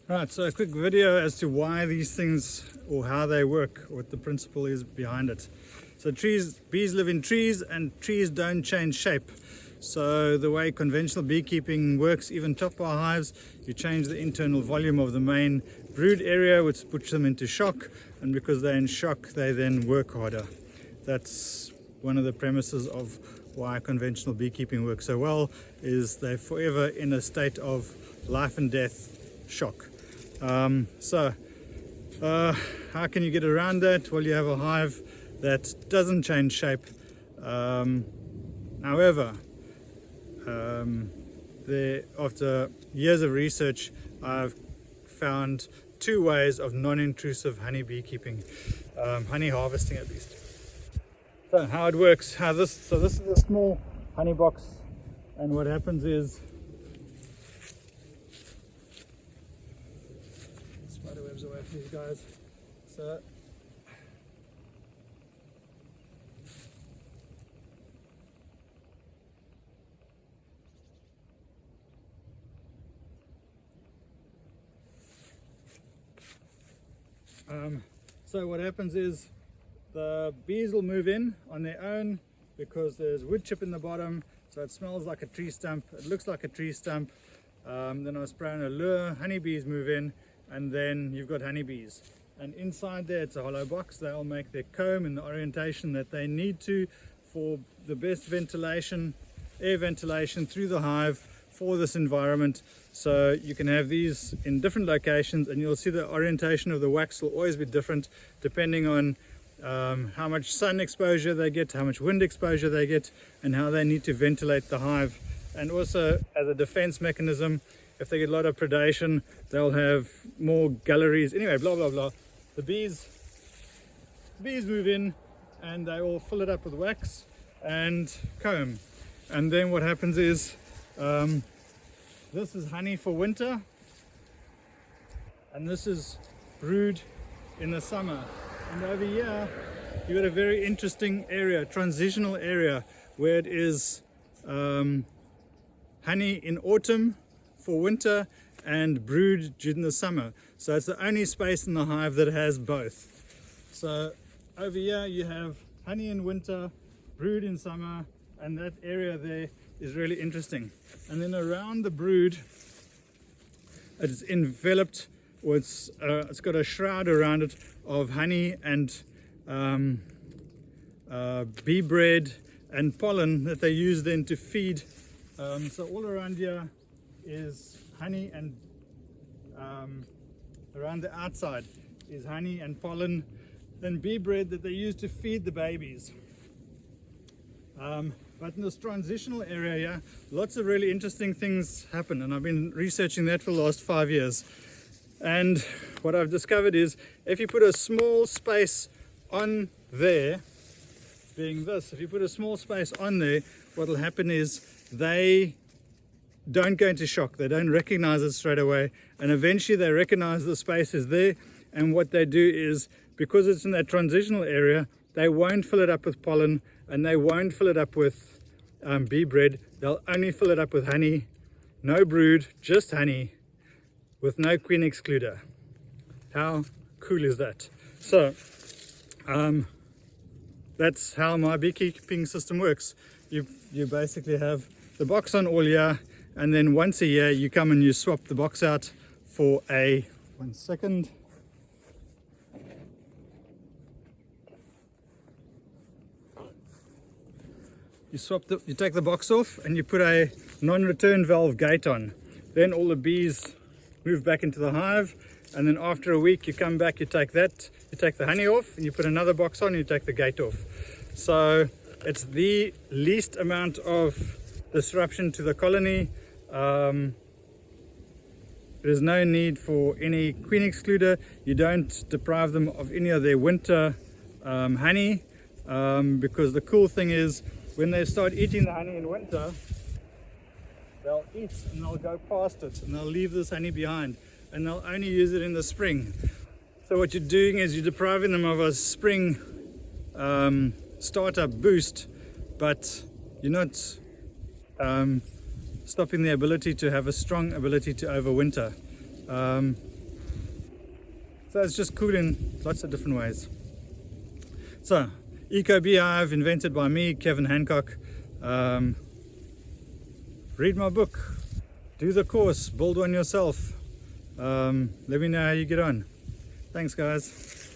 Right, so a quick video as to why these things or how they work, what the principle is behind it. So bees live in trees, and trees don't change shape. So the way conventional beekeeping works, even top bar hives, you change the internal volume of the main brood area, which puts them into shock, and because they're in shock they then work harder. That's one of the premises of why conventional beekeeping works so well, is they're forever in a state of life and death shock. How can you get around that? Well, you have a hive that doesn't change shape. However, after years of research, I've found two ways of non-intrusive honey beekeeping, honey harvesting at least. So how it works, this is a small honey box, and what happens is spider webs away from these guys. So what happens is the bees will move in on their own because there's wood chip in the bottom, so it smells like a tree stump, it looks like a tree stump. Then I spray on a lure, honeybees move in, and then you've got honeybees. And inside there, it's a hollow box. They'll make their comb in the orientation that they need to for the best ventilation, air ventilation through the hive for this environment. So you can have these in different locations, and you'll see the orientation of the wax will always be different depending on how much sun exposure they get, how much wind exposure they get, and how they need to ventilate the hive. And also as a defense mechanism, if they get a lot of predation, they'll have more galleries. Anyway, blah blah blah. The bees move in and they all fill it up with wax and comb. And then what happens is, this is honey for winter, and this is brood in the summer. And over here you've got a very interesting area, transitional area, where it is honey in autumn for winter and brood during the summer. So it's the only space in the hive that has both. So over here you have honey in winter, brood in summer, and that area there is really interesting. And then around the brood, it's enveloped, or it's got a shroud around it of honey and bee bread and pollen that they use then to feed. So all around here is honey, and around the outside is honey and pollen and bee bread that they use to feed the babies. But in this transitional area here, lots of really interesting things happen, and I've been researching that for the last 5 years. And what I've discovered is, if you put a small space on there, being this, if you put a small space on there, what will happen is they don't go into shock. They don't recognize it straight away, and eventually they recognize the space is there, and what they do is, because it's in that transitional area, they won't fill it up with pollen, and they won't fill it up with bee bread. They'll only fill it up with honey, no brood, just honey, with no queen excluder. How cool is that? So that's how my beekeeping system works. You basically have the box on all year, and then once a year you come and you swap the box out for a, 1 second. You take the box off and you put a non-return valve gate on. Then all the bees move back into the hive, and then after a week you come back, you take the honey off, and you put another box on and you take the gate off. So it's the least amount of disruption to the colony. There's no need for any queen excluder. You don't deprive them of any of their winter honey, because the cool thing is, when they start eating the honey in winter, they'll eat and they'll go past it, and they'll leave this honey behind, and they'll only use it in the spring. So what you're doing is you're depriving them of a spring startup boost, but you're not stopping their ability to have a strong ability to overwinter. So it's just cool in lots of different ways. So, ECO BEEHIVE, invented by me, Kevin Hancock. Read my book, do the course, build one yourself. Let me know how you get on. Thanks guys.